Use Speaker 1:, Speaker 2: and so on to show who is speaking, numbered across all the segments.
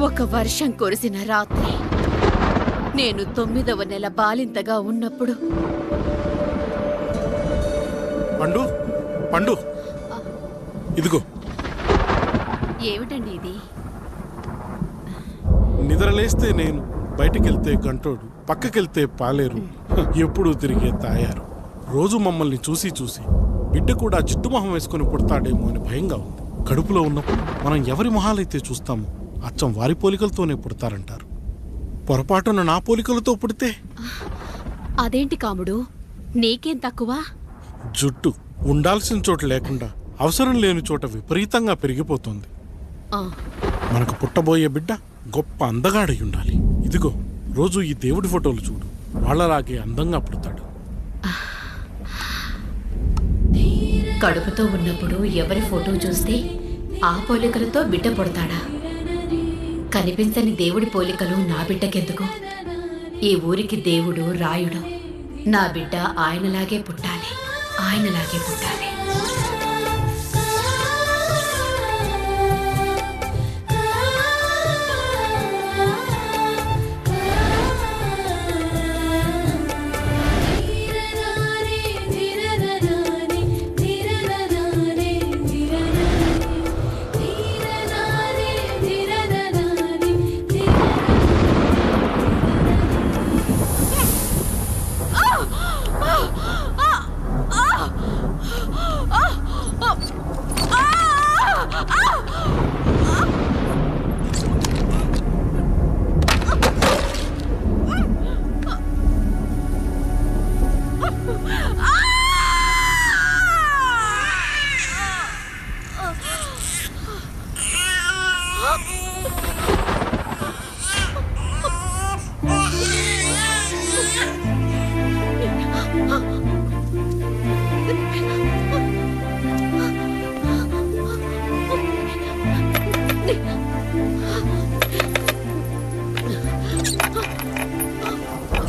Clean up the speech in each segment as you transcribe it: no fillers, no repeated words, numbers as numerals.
Speaker 1: ఒక వర్షం కురిసిన రాత్రి నేను 9వ నెల బాలింతగా ఉన్నప్పుడు.
Speaker 2: పండు పండు ఇదిగో.
Speaker 1: ఏమిటండి ఇది?
Speaker 2: నిద్రలేస్తే నేను, బయటికెళ్తే గంటోడు, పక్కకెళ్తే పాలేరు, ఎప్పుడూ తిరిగే తాయారు. రోజు మమ్మల్ని చూసి చూసి బిడ్డ కూడా జిడ్డు మొహం వేసుకుని పుడతాడేమో అని భయంగా ఉంది. కడుపులో ఉన్నప్పుడు మనం ఎవరి మొహాలైతే చూస్తామో అచ్చం వారి పోలికలతోనే పుడతారంటారు. పొరపాటున నా పోలికలతో పుడితే?
Speaker 1: అదేంటి కాముడు, నీకేం తక్కువ?
Speaker 2: జుట్టు ఉండాల్సిన చోట లేకుండా అవసరం లేని చోట విపరీతంగా పెరిగిపోతుంది. మనకు పుట్టబోయే బిడ్డ గొప్ప అందగాడై ఉండాలి. ఇదిగో రోజు ఈ దేవుడి ఫోటోలు చూడు, వాళ్ళలాగే అందంగా పుడతాడు.
Speaker 1: కడుపుతో ఉన్నప్పుడు ఎవరి ఫోటో చూస్తే ఆ పోలికలతో బిడ్డ పుడతాడా? కనిపించని దేవుడి పోలికలు నా బిడ్డకెందుకు? ఈ ఊరికి దేవుడు రాయుడు. నా బిడ్డ ఆయనలాగే పుట్టాలి, ఆయనలాగే పుట్టాలి.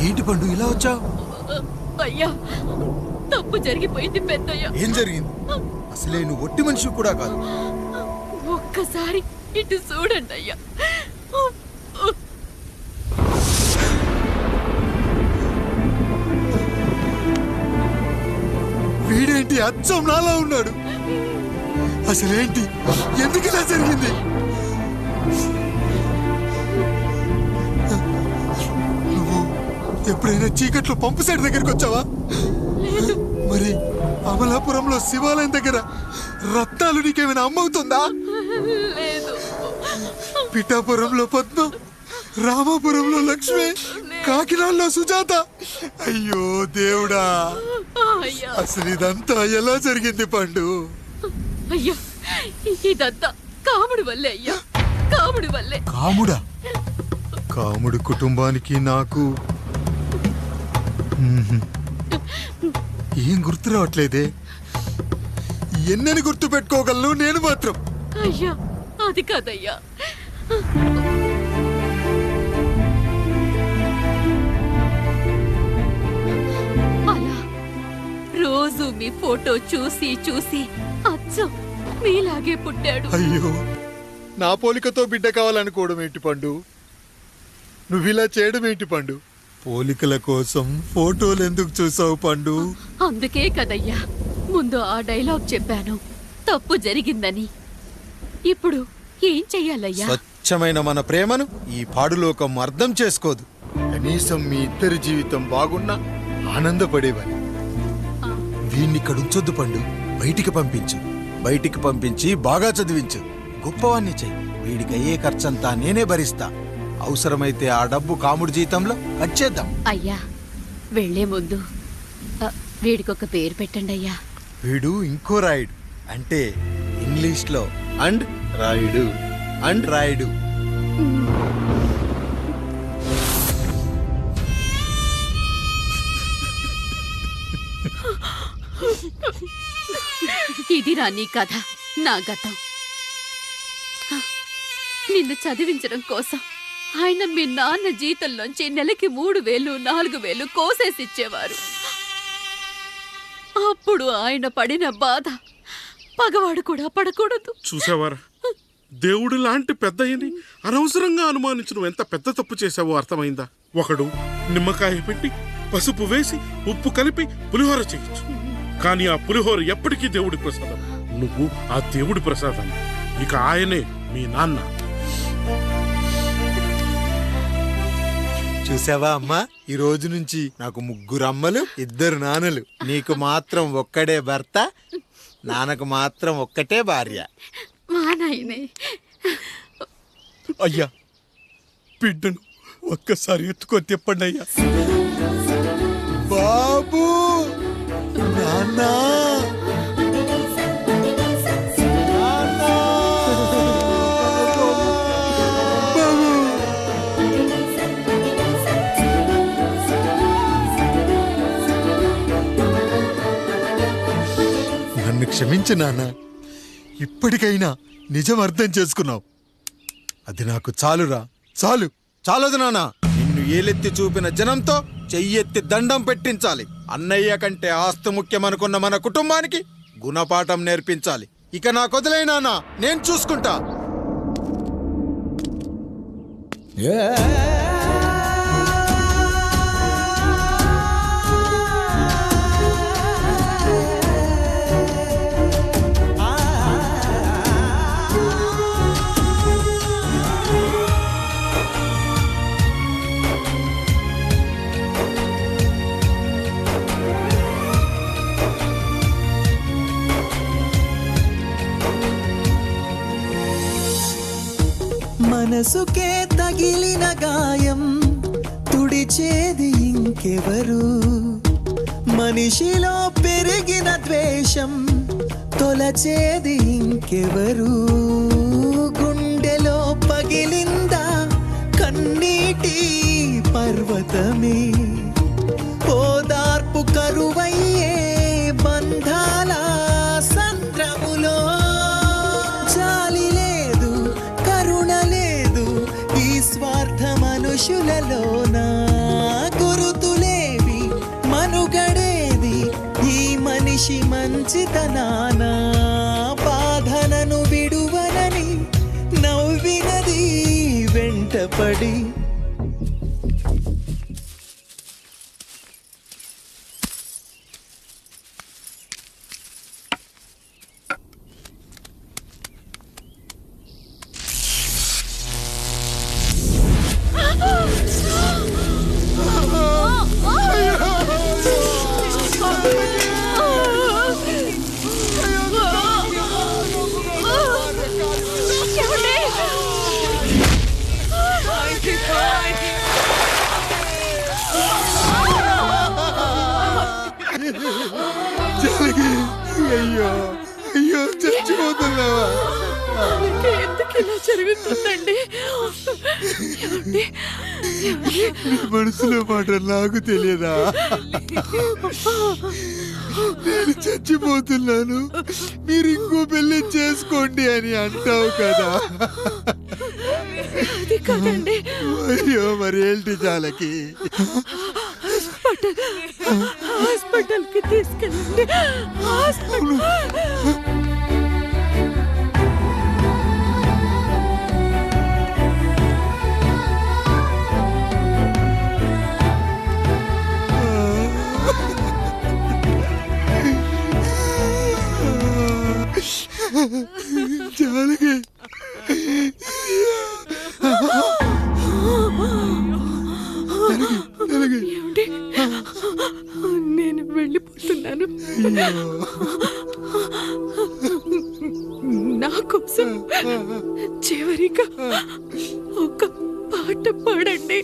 Speaker 3: ఏంటి పండు ఇలా వచ్చావు?
Speaker 1: అయ్యా, తప్పు జరిగిపోయింది పెద్దయ్యా.
Speaker 3: ఏం జరిగింది? అసలే నువ్వు ఒట్టి మనిషి కూడా కాదు.
Speaker 1: ఒక్కసారి ఇటు చూడండి అయ్యా.
Speaker 3: వీడేంటి అచ్చం నాలా ఉన్నాడు? అసలేంటి, ఎందుకు ఇలా జరిగింది? నువ్వు ఎప్పుడైనా చీకట్లో పంపు సైడ్ దగ్గరికి వచ్చావా? మరి అమలాపురంలో శివాలయం దగ్గర రత్నాలు నీకేమైనా అమ్మవుతుందా?
Speaker 1: లేదు.
Speaker 3: పిఠాపురంలో పద్మ, రామాపురంలో లక్ష్మి, కాకినాడలో సుజాత. అయ్యో దేవుడా, అసలు ఇదంతా ఎలా జరిగింది పండు?
Speaker 1: అయ్యా, ఇదంతా కాముడి వల్లే అయ్యా, కాముడి వల్లే.
Speaker 3: కాముడా? కాముడు కుటుంబానికి నాకు ఏం గుర్తు రావట్లేదే. ఎన్నని గుర్తు పెట్టుకోగలను నేను మాత్రం?
Speaker 1: అయ్యా, అది కాదయ్యా. అలా రోజు మీ ఫోటో చూసి చూసి అచ్చం మీలాగే పుట్టాడు.
Speaker 3: అయ్యో, నా పోలికతో బిడ్డ కావాలనుకోవడం ఏంటి పండు? నువ్విలా చేయడం ఏంటి పండు? పోలికల కోసం ఫోటోలు ఎందుకు చూసావు పండు?
Speaker 1: అందుకే కదయ్యా ముందు ఆ డైలాగ్ చెప్పాను, తప్పు జరిగిందని. ఇప్పుడు ఏం చెయ్యాలయ్యా?
Speaker 3: స్వచ్ఛమైన మన ప్రేమను ఈ పాడులోకం అర్థం చేసుకోదు. కనీసం మీ ఇద్దరి జీవితం బాగున్నా ఆనందపడేవని. వీణ్ణి ఇక్కడ ఉంచొద్దు పండు, బయటికి పంపించు. బయటికి పంపించి బాగా చదివించు, గొప్పవాణ్ణి చెయ్యి. వీడికి అయ్యే ఖర్చంతా నేనే భరిస్తా. అవసరమైతే ఆ డబ్బు కాముడి జీతంలో కట్ చేద్దాం.
Speaker 1: అయ్యా, వెళ్లే ముందు వీడికొక పేరు పెట్టండి అయ్యా.
Speaker 3: వీడు ఇంకో రాయుడు, అంటే ఇంగ్లీష్ లో అండ్ రాయుడు, అండ్ రాయుడు.
Speaker 1: ఇది రా నీ కథ, నా గతం. నిన్ను చదివించడం కోసం ఆయన మీ నాన్న జీతంలోంచి నెలకి 3000, 4000 కోసేసిచ్చేవారు. అప్పుడు ఆయన పడిన బాధ పగవాడు కూడా పడకూడదు.
Speaker 2: చూసావారా, దేవుడు లాంటి పెద్దయ్యని అనవసరంగా అనుమానించి నువ్వు ఎంత పెద్ద తప్పు చేశావో అర్థమైందా? ఒకడు నిమ్మకాయ పెట్టి పసుపు వేసి ఉప్పు కలిపి పులిహోర చేయొచ్చు, కానీ ఆ పులిహోర ఎప్పటికీ దేవుడి ప్రసాదం. నువ్వు ఆ దేవుడి ప్రసాదం. ఇక ఆయనే మీ నాన్న.
Speaker 3: చూసావా అమ్మా, ఈ రోజు నుంచి నాకు 3 అమ్మలు 2 నాన్నలు. నీకు మాత్రం ఒక్కడే భర్త, నాన్నకు మాత్రం ఒక్కటే భార్య.
Speaker 1: మా నాయనే.
Speaker 4: అయ్యా, బిడ్డను ఒక్కసారి ఎత్తుకొని తిప్పండి అయ్యా.
Speaker 3: బాబు, నాన్న, నన్ను క్షమించు నాన్న. ఇప్పటికైనా నిజం అర్థం చేసుకున్నావు. అది నాకు చాలురా, చాలు. చాలదు నాన్న. నిన్ను ఏలెత్తి చూపిన జనంతో చెయ్యెత్తి దండం పెట్టించాలి. అన్నయ్య కంటే ఆస్తి ముఖ్యమనుకున్న మన కుటుంబానికి గుణపాఠం నేర్పించాలి. ఇక నాకు వదిలే నాన్న, నేను చూసుకుంటా.
Speaker 5: మనసుకే తగిలిన గాయం తుడిచేది ఇంకెవరు? మనిషిలో పెరిగిన ద్వేషం తొలచేది ఇంకెవరు? గుండెలో పగిలిందా కన్నీటి పర్వతమే? ఓదార్పు కరువయ్యే బంధాల సంద్రములో జాలి లేదు, కరుణ లేదు ఈ స్వార్థ మనుషులలోన. గురుతులేవి, మనుగడేది ఈ మనిషి మంచితనాన. బాధలను విడువనని నవ్వినది వెంటపడి.
Speaker 3: అయ్యో అయ్యో, చచ్చిపోతున్నావా?
Speaker 1: ఎందుకు ఇలా జరుగుతుందండి?
Speaker 3: నీ మనసులో మాట నాకు తెలియదా? నేను చచ్చిపోతున్నాను, మీరు ఇంకో పెళ్లి చేసుకోండి అని అంటావు కదా.
Speaker 1: అది కాదండి.
Speaker 3: అయ్యో, మరి ఏంటి జానకి?
Speaker 1: హాస్పిటల్కి తీసుకెళ్ళండి. హాస్పిటల్.
Speaker 3: జానకి,
Speaker 1: ఏమండి? నేను వెళ్ళిపోతున్నాను. నా కోసం చివరిగా ఒక పాట పాడండి.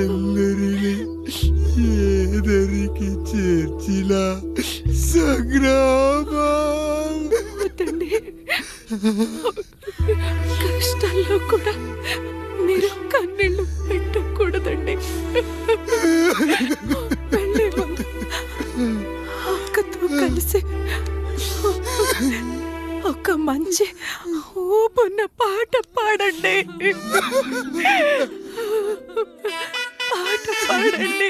Speaker 3: ఎల్లరిని ఏదరికి చేర్చిన సంగ్రామం.
Speaker 1: వద్దండి. కష్టాల్లో కూడా మీరు కన్నీళ్ళు పెట్టకూడదండి. వెళ్ళే ముందు అక్కతో కలిసి ఒక మంచి ఊపున్న పాట పాడండి. పాట పాడండి.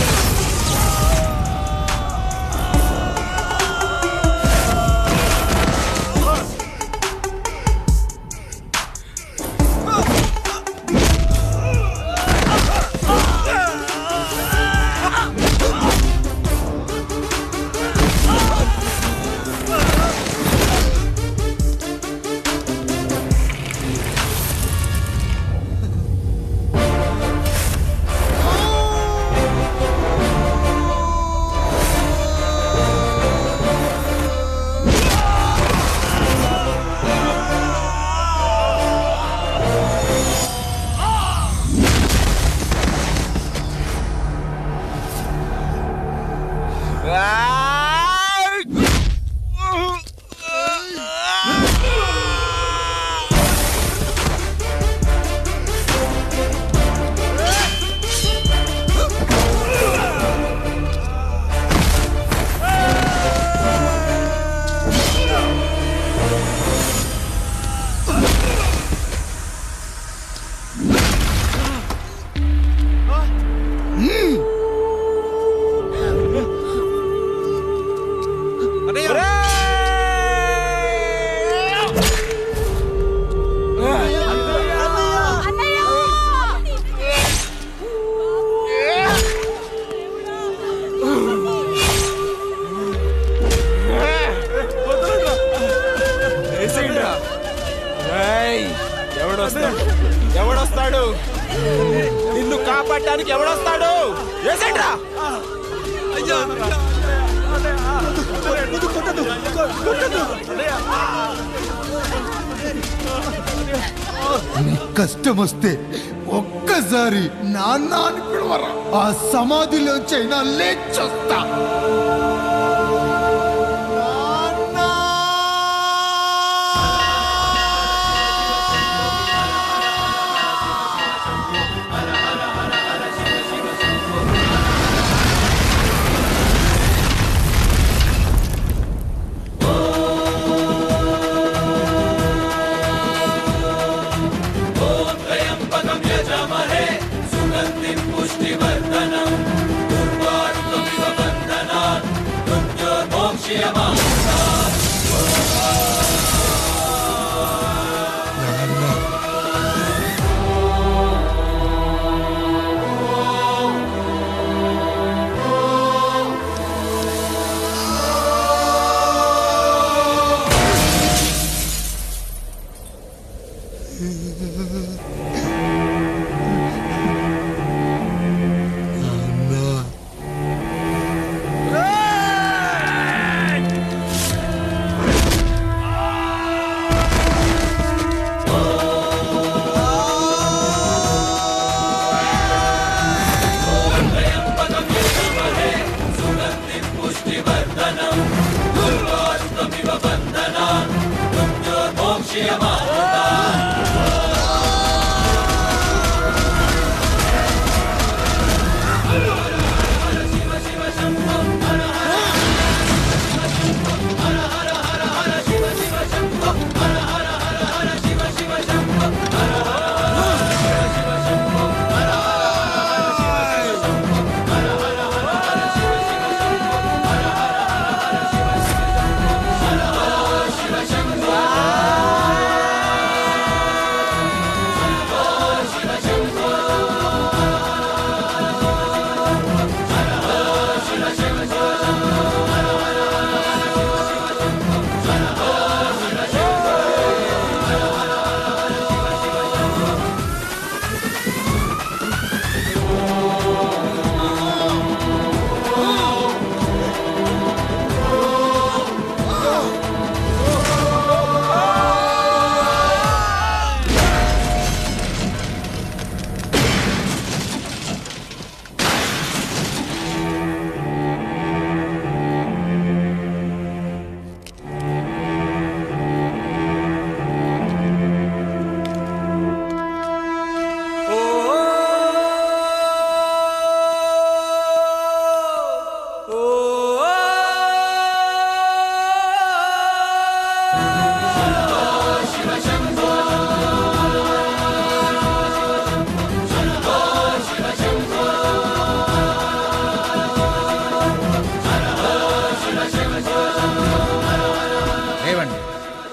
Speaker 6: ఎవడొస్తాడు? నిన్ను కాపాడటానికి ఎవడొస్తాడు? ఏసేంట్రా?
Speaker 3: నీకు కష్టం వస్తే ఒక్కసారి నాన్న అని పిలవరా, ఆ సమాధిలోంచైనా లేచొస్తా.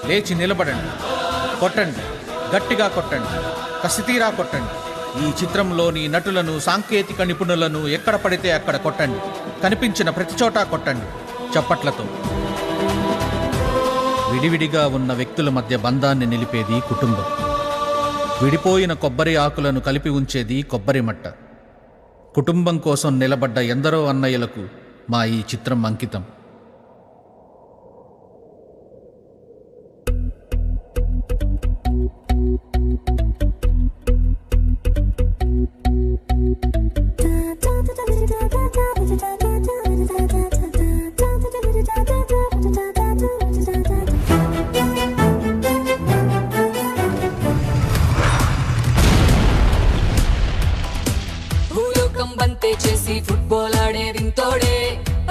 Speaker 7: లేచి నిలబడండి, కొట్టండి, గట్టిగా కొట్టండి, కసితీరా కొట్టండి. ఈ చిత్రంలోని నటులను, సాంకేతిక నిపుణులను ఎక్కడ పడితే అక్కడ కొట్టండి. కనిపించిన ప్రతి చోట కొట్టండి చప్పట్లతో. విడివిడిగా ఉన్న వ్యక్తుల మధ్య బంధాన్ని నిలిపేది కుటుంబం. విడిపోయిన కొబ్బరి ఆకులను కలిపి ఉంచేది కొబ్బరి మట్ట. కుటుంబం కోసం నిలబడ్డ ఎందరో అన్నయ్యలకు మా ఈ చిత్రం అంకితం.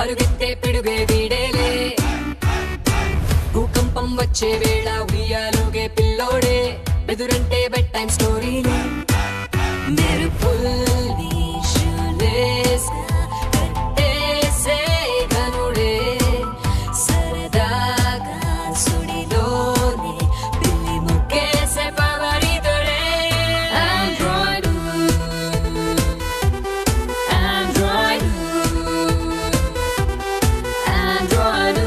Speaker 1: పరుగెత్తే పిడుగే వీడేలే భూకంపం వచ్చే వేళ ఉయ్యాలుగే పిల్లోడే ఎదురంటే బెడ్ టైం స్టోరీలే మెరుపుల్ని షూలేస్గా కట్టేసే గనుడే సరదాగా సుడిలోనే పిల్లి ముక్కేసే పవరితుడే android android android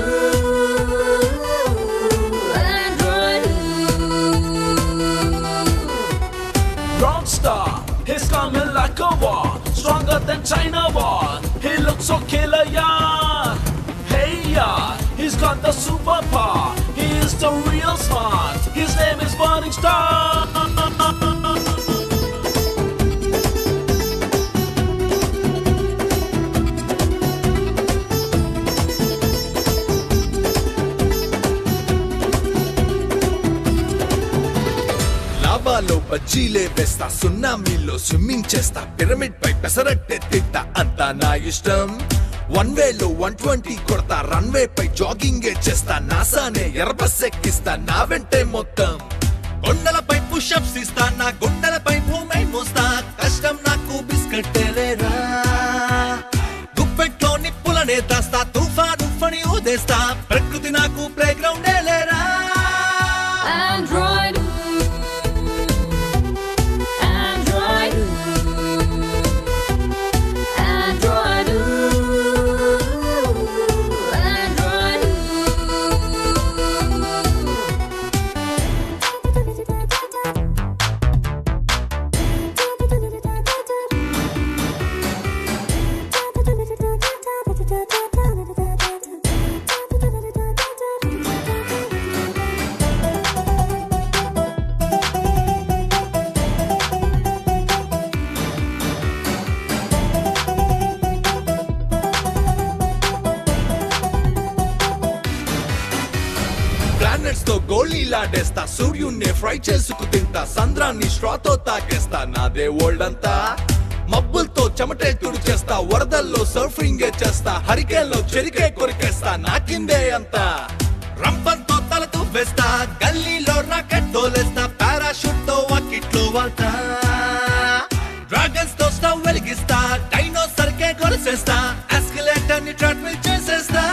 Speaker 6: Rockstar, he's coming like a war, stronger than China war. He looks so killer, yeah. Hey, yeah, he's got the superpower. He is the real smart. His name is Burning Star.
Speaker 5: లావాలో బజ్జీలే వేస్తా, సున్నామీలో swimming చేస్తా, pyramid పై పెసరట్టే తిట్టా, అంతా నా ఇష్టం. 1 వేలో 120 కొడతా, runway పై jogging చేస్తా, నాసానే ఎర్రబస్ ఎక్కిస్తా, నా వెంటే మొత్తం. కొండలపై పుషప్స్ ఇస్తా, నా గుండెలపై భూమి మోస్తా, కష్టం నాకు బిస్కెట్టేలేరా. గుప్పెట్లో నిప్పులనే దాస్తా, తుఫాను ఫణి ఊదేస్తా, ప్రకృతి నాకు ప్లే గ్రౌండే లేరా.
Speaker 1: Android, Android, Android, Android.
Speaker 5: Planets తో గోళీలాడేస్తా, సూర్యున్నే ఫ్రై చేసుకు తింటా, సంద్రాన్ని స్ట్రాతో తాగేస్తా, నాదే వరల్డ్ అంతా. మబ్బులతో చెమటే తుడిచేస్తా, వరదల్లో సర్ఫింగ్ చేస్తా, హరికేల్లో చెరికే కొరికేస్తా, నా కిందే అంతా. రంపంతో తల తువ్వేస్తా, గల్లీలో రాకెట్ తోలేస్తా, పారాషూట్ తో వాకిట్లో వాళ్తా, డ్రాగన్స్ తో స్టవ్ వెలిగిస్తా, డైనోసర్ కే కొలిసేస్తా, ఎస్కలేటర్ ని ట్రెడ్మిల్ చేసేస్తా.